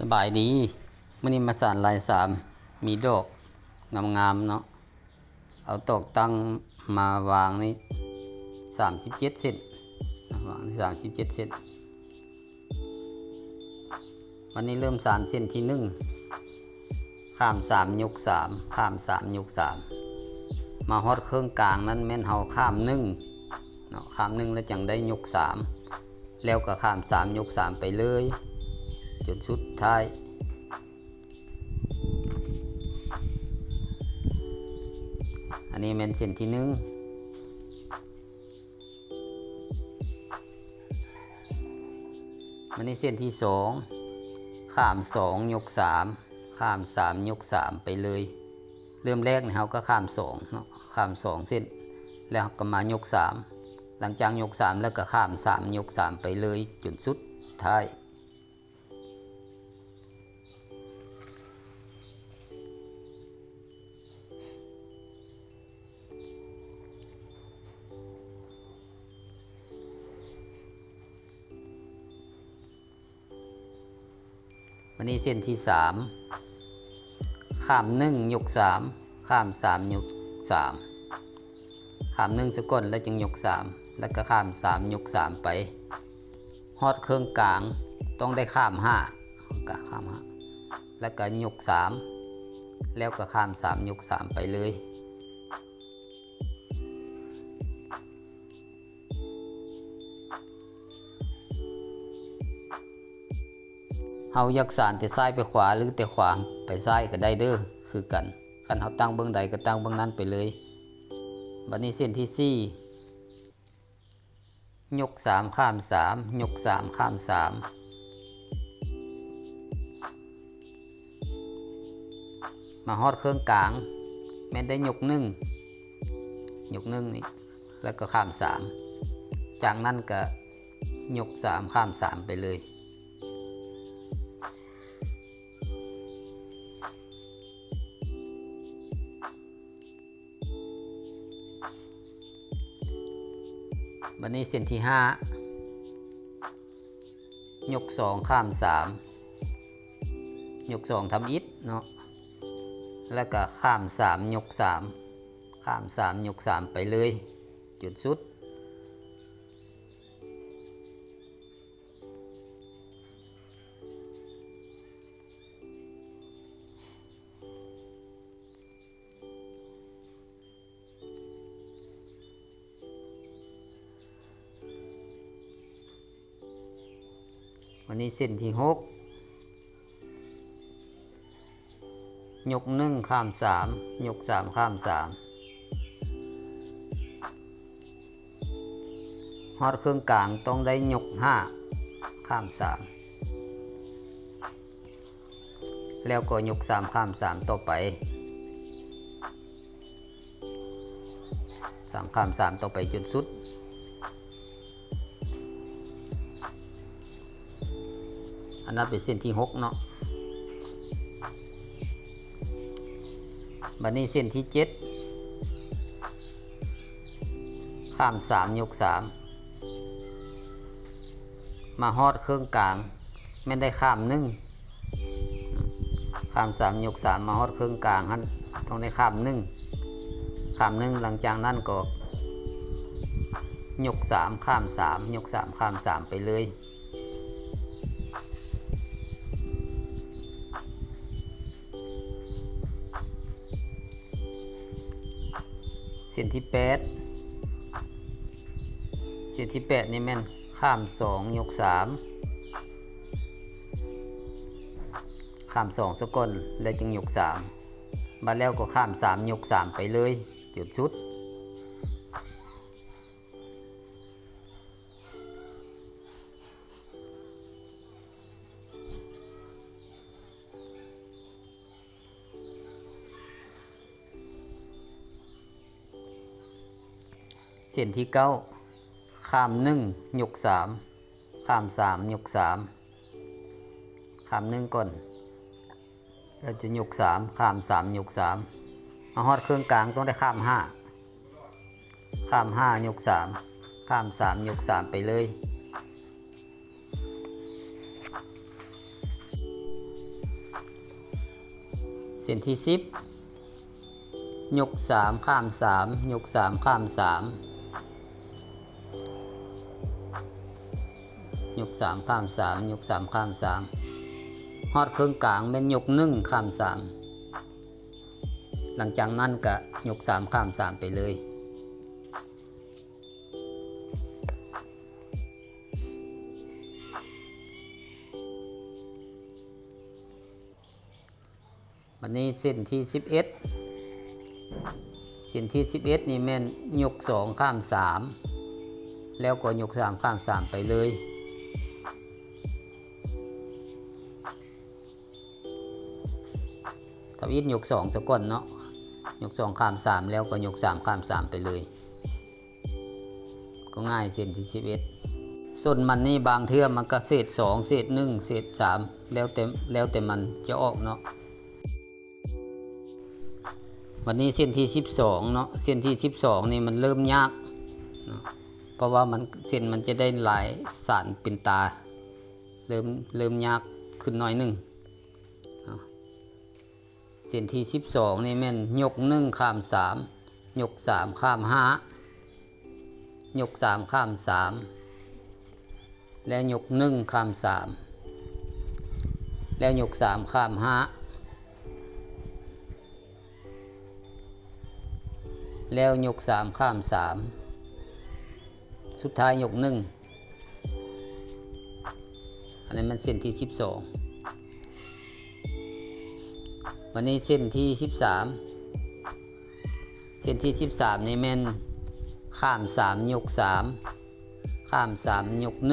สบายดีมื้อนี้มาสานลายสามมีดอกงามๆเนาะเอาตอกตั้งมาวางนี่37เซนวางนี่37เซนวันนี้เริ่มสานเส้นที่1ข้าม3ยก3ข้าม3ยก3มาฮอดเครื่องกลางนั้นแม่นเฮาข้าม1เนาะข้าม1แล้วจังได้ยก3แล้วก็ข้าม3ยก3ไปเลยจนสุดท้ายอันนี้เป็นเส้นที่1มันนี้เส้นที่2ข้าม2ยก3ข้าม3ยก3ไปเลยเริ่มแรกเราก็ข้าม2เนาะข้าม2เส้นแล้วก็มายก3หลังจากยก3แล้วก็ข้าม3ยก3ไปเลยจนสุดท้ายวันนี้เส้นที่3ข้าม1ยก3ข้าม3ยก3ข้าม1ซะก่อนแล้วจึงยก3แล้วก็ข้าม3ยก3ไปฮอดเครื่องกลางต้องได้ข้าม5ก็ข้าม5แล้วก็ยก3แล้วก็ข้าม3ยก3ไปเลยเฮาอยากสานแต่ซ้ายไปขวาหรือแต่ขวาไปซ้ายก็ได้เด้อคือกันคันเฮาตั้งเบื้องใดก็ตั้งเบื้องนั้นไปเลยบัดนี้เส้นที่4ยก3ข้าม3ยก3ข้าม3มาฮอดเครื่องกลางแม่นได้ยก1นี่แล้วก็ข้าม3จากนั้นก็ยก3ข้าม3ไปเลยบัดนี้เส้นที่5ยก2ข้าม3ยก2ทำอิฐเนาะแล้วก็ข้าม3ยก3ข้าม3ยก3ไปเลยจุดสุดวันนี้เส้นที่6ยก1ข้าม3ยก3ข้าม3ฮอดเครื่องกลางต้องได้ยก5ข้าม3แล้วก็ยก3ข้าม3ต่อไป3ข้าม3ต่อไปจนสุดอันนั้นเป็นเส้นที่6เนาะบัดนี้เส้นที่7ข้าม3ยก3มาฮอดเครื่องกลางไม่ได้ข้าม1ข้าม3ยก3มาฮอดเครื่องกลางฮั่นต้องได้ข้าม1ข้าม1หลังจากนั้นก็ยก3ข้าม3ยก3ข้าม3ไปเลยเส้นที่8นี่แม่นข้าม2ยก3ข้าม2ซะก่อนแล้วจึงยก3บัดแล้วก็ข้าม3ยก3ไปเลยจุดสุดเส้นที่9ข้าม1ยก3ข้าม3ยก3ข้าม1ก่อนแล้วจะยก3ข้าม3ยก3มาฮอดเครื่องกลางต้องได้ข้าม5ข้าม5ยก3ข้าม3ยก3ไปเลย ส้นที่10ยก3ข้าม3ยก3ข้าม3ยก3ข้าม3ยก3ข้าม3ฮอดเครื่องกลางเป็นยก1ข้าม3หลังจากนั้นก็ยก3ข้าม3ไปเลยวันนี้เส้นที่11เส้นที่11นี่แม่นยก2ข้าม3แล้วก็ยก3ข้าม3ไปเลยทวิตยก2ซะก่อนเนาะยก2ข้าม3แล้วก็ยก3ข้าม3ไปเลยก็ง่ายเส้นที่11ส่วนมันนี่บางเทื่อมันก็เศษ2เศษ1เศษ3แล้วแต่มันจะออกเนาะวันนี้เส้นที่12เนาะเส้นที่12นี่มันเริ่มยากเนาะเพราะว่ามันเส้นมันจะได้หลายสารเป็นตาเริ่มยากขึ้นหน่อยนึงเส้นที่12นี่แม่นยก1ข้าม3ยก3ข้าม5ยก3ข้าม3และยก1ข้าม3แล้วยก3ข้าม5แล้วยก3ข้าม3สุดท้ายยก1อันนี้มันเส้นที่12วันนี้เส้นที่13เส้นที่13นี่แม่นข้าม3ยก3ข้าม3ยก1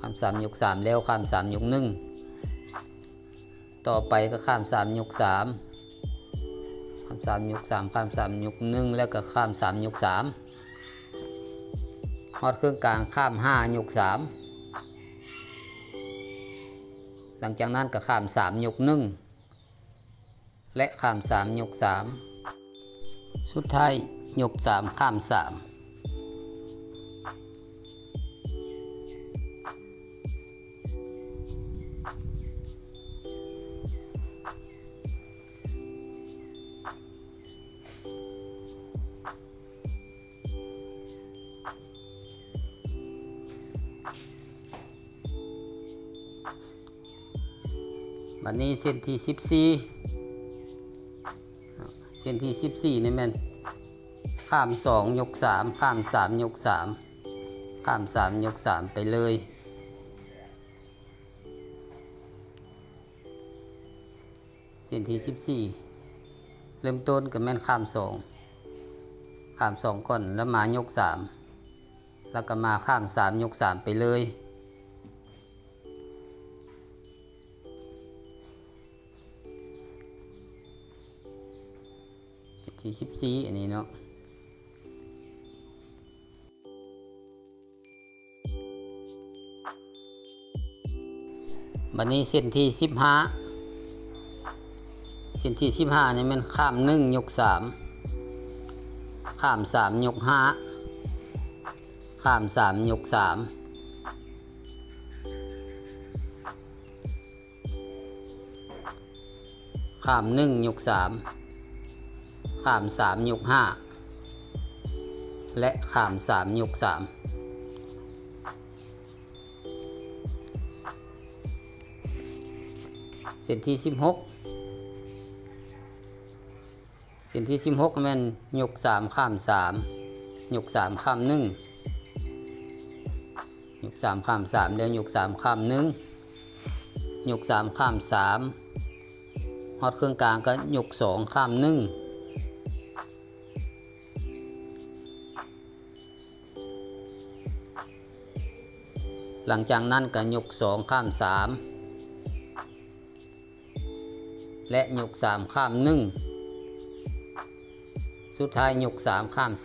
ข้าม3ยก3แล้วข้าม3ยก1ต่อไปก็ข้าม3ยก3ข้าม3ยก3ข้าม3ยก1แล้วก็ข้าม3ยก3ฮอดเครื่องกลางข้าม5ยก3หลังจากนั้นก็ข้าม3ยก1และข้าม3ยก3สุดท้ายยก3ข้าม3วันนี้เส้นที่14เส้นที่14นี่แม่นข้าม2ยก3ข้าม3ยก3ข้าม3ยก3ไปเลยเส้นที่14เริ่มต้นกับแม่นข้าม2ก่อนแล้วมายก3แล้วก็มาข้าม3ยก3ไปเลยที่14อันนี้เนาะบัดนี้เส้นที่15เส้นที่15นี่มันข้าม1ยก3ข้าม3ยก5ข้าม3ยก3ข้าม1ยก3ข้าม3ยก5และข้าม3ยก3เส้นที่16เส้นที่16แม่นยก3ข้าม3ยก3ข้าม1ยก3ข้าม3แล้วยก3ข้าม1ยก3ข้าม3ฮอดเครื่องกลางก็ยก2ข้าม1หลังจากนั้นก็ยก2ข้าม3และยก3ข้าม1สุดท้ายยก3ข้าม3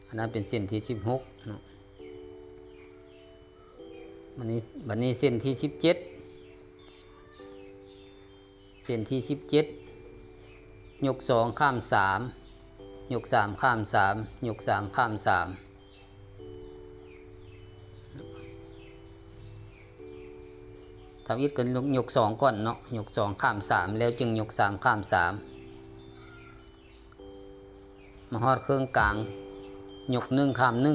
อันนั้นเป็นเส้นที่16นะวันนี้เส้นที่17เส้นที่17ยก2ข้าม3 ยก3ข้าม3ยก3ข้าม3ทำอีกกันยก2ก่อนเนาะยก2ข้าม3แล้วจึงยก3ข้าม3มาฮอดเครื่องกลางยก1ข้าม1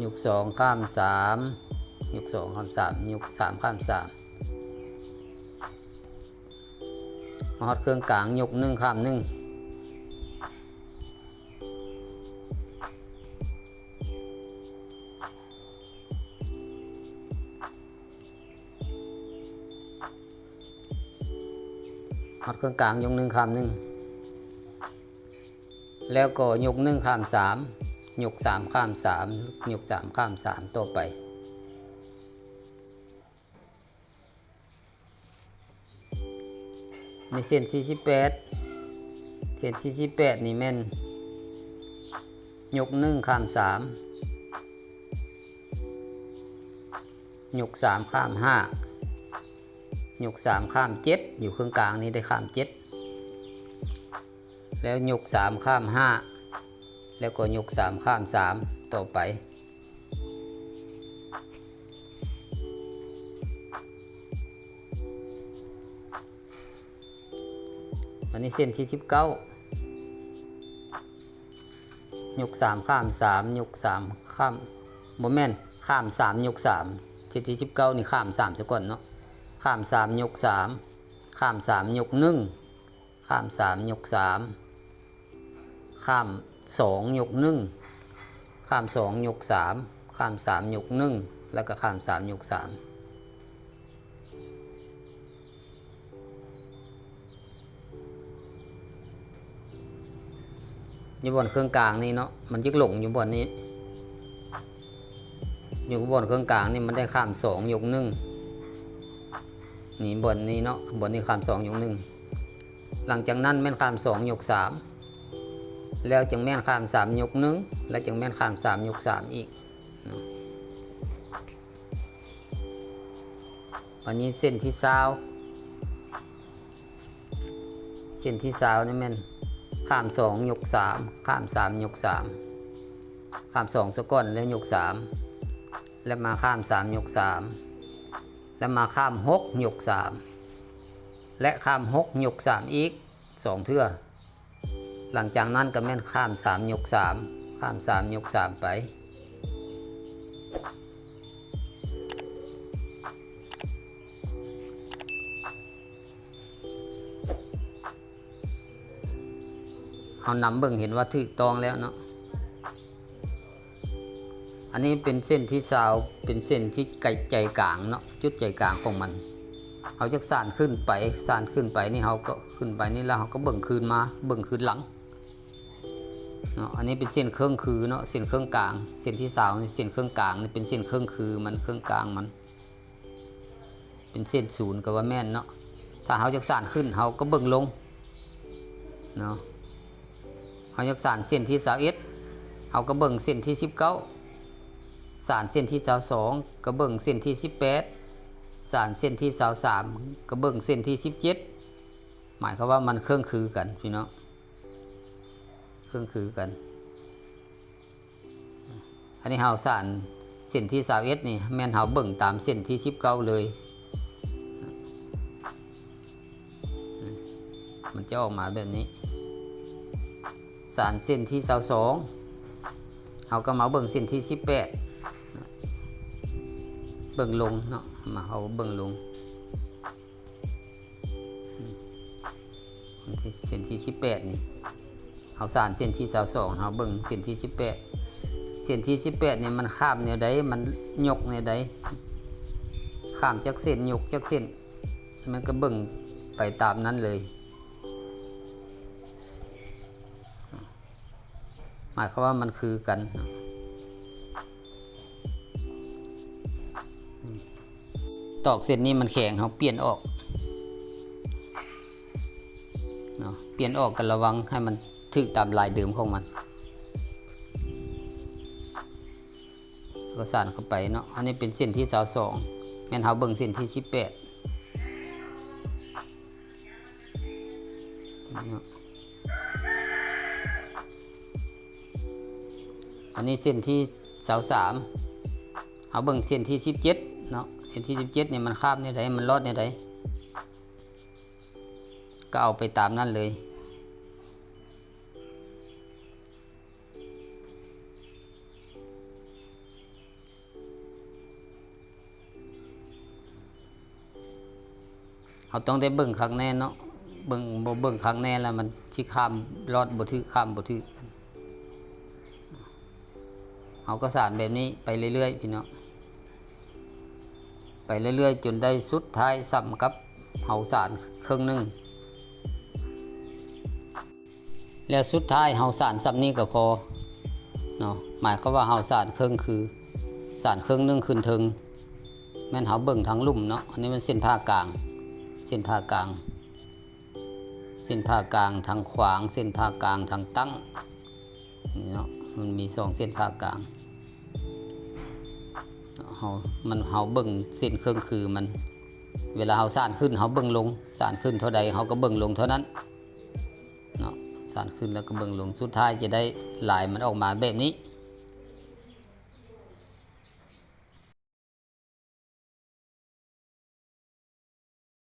ยก2ข้าม3ยก2ข้าม3ยก3ข้าม3มาฮอดเครื่องกลางยก1ข้าม1ฮอดเครื่องกลางยก1ข้าม1แล้วก็ยก1ข้าม3ยก3ข้าม3ยก3ข้าม3ต่อไปในเส้น48เส้น48นี่แม่นยก1ข้าม3ยก3ข้าม5ยก3ข้าม7อยู่เครื่องกลางนี้ได้ข้าม7แล้วยก3ข้าม5แล้วก็ยก3ข้าม3ต่อไปอันนี้เส้นที่19ยก3ข้าม3ยก3ข้ามบ่แม่นข้าม3ยก3เส้นที่19นี่ข้าม3ซะก่อนเนาะข้าม3ยก3ข้าม3ยก1ข้าม3ยก3ข้าม2ยก1ข้าม2ยก3ข้าม3ยก1แล้วก็ข้าม3ยก3อยู่บนเครื่องกลางนี่เนาะมันยึกหลงอยู่บนนี้อยู่บนเครื่องกลางนี่มันได้ข้าม2ยก1นี่บนนี้เนาะบนนี้ข้าม2ยก1หลังจากนั้นแม่นข้าม2ยก3แล้วจึงแม่นข้าม3ยก1แล้วจึงแม่นข้าม3ยก3อีกอันนี้เส้นที่20เส้นที่20นี่แม่นข้าม2ยก3ข้าม3ยก3ข้าม2ซะก่อนแล้วยก3แล้วมาข้าม3ยก3แล้วมาข้าม6ยก3และข้าม6ยก3อีก2เทื่อหลังจากนั้นก็แม่นข้าม3ยก3ข้าม3ยก3ไปเอานำเบิ่งเห็นว่าถูกต้องแล้วเนาะอันนี้เป็นเส้นที่20เป็นเส้นที่ใจกลางเนาะจุดใจกลางของมันเขาจะสานขึ้นไปนี่เขาก็ขึ้นไปนี่แล้วเขาก็เบิ่งคืนมาเบิ่งคืนหลังเนาะอันนี้เป็นเส้นเครื่องคือเนาะเส้นเครื่องกลางเส้นที่20นี่เส้นเครื่องกลางนี่เป็นเส้นเครื่องคือมันเครื่องกลางมันเป็นเส้น0ก็ว่าแม่นเนาะถ้าเขาจะสานขึ้นเขาก็เบิ่งลงเนาะเขาจะสานเส้นที่21เขาก็เบิ่งเส้นที่19สานเส้นที่22ก็เบิ่งเส้นที่18สานเส้นที่23ก็เบิ่งเส้นที่17หมายความว่ามันเครื่องคือกันพี่น้องเครื่องคือกันอันนี้เฮาสานเส้นที่21นี่แม่นเฮาเบิ่งตามเส้นที่19เลยมันจะออกมาแบบนี้สานเส้นที่22เฮาก็มาเบิ่งเส้นที่18เบิ่งลงเนาะมาเฮาเบิ่งลงเส้นที่18นี่เฮาสานเส้นที่22เฮาเบิ่งเส้นที่18เส้นที่18นี่มันข้ามแนวใดมันยกแนวใดข้ามจากเส้นยกจากเส้นมันก็เบิ่งไปตามนั้นเลยหมายความว่ามันคือกันตอกเส้นนี้มันแข็งเขาเปลี่ยนออกเนาะเปลี่ยนออกกันระวังให้มันถึกตามลายเดิมของมันก็สานเข้าไปเนาะอันนี้เป็นเส้นที่22แม่นเฮาเบิ่งเส้นที่18 อันนี้เส้นที่23เอาเบิ่งเส้นที่17เนาะเส้นที่17เนี่ยมันข้ามในใดมันลอดในใดก็เอาไปตามนั้นเลยเราต้องได้เบิ่งครั้งแน่เนาะเบิ่งครั้งแน่แล้วมันสิข้ามลอดบ่ถึกข้ามบ่ถึกเอาก็สานแบบนี้ไปเรื่อยๆพี่น้องไปเรื่อยๆจนได้สุดท้ายซ้ำกับเฮาสานครึ่งนึงแล้วสุดท้ายเฮาสานซ้ำนี้ก็พอเนาะหมายความว่าเฮาสานครึ่งคือสานครึ่งนึงขึ้นถึงแม่นเฮาเบิ่งทางลุ่มเนาะอันนี้มันเส้นผ่ากลางเส้นผ่ากลางเส้นผ่ากลางทางขวางเส้นผ่ากลางทางตั้งนี่เนาะมันมี2เส้นผ่ากลางเฮาเบิ่งเส้นเครื่องคือมันเวลาเฮาสานขึ้นเฮาเบิ่งลงสานขึ้นเท่าใดเฮาก็เบิ่งลงเท่านั้นเนาะสานขึ้นแล้วก็เบิ่งลงสุดท้ายจะได้ลายมันออกมาแบบนี้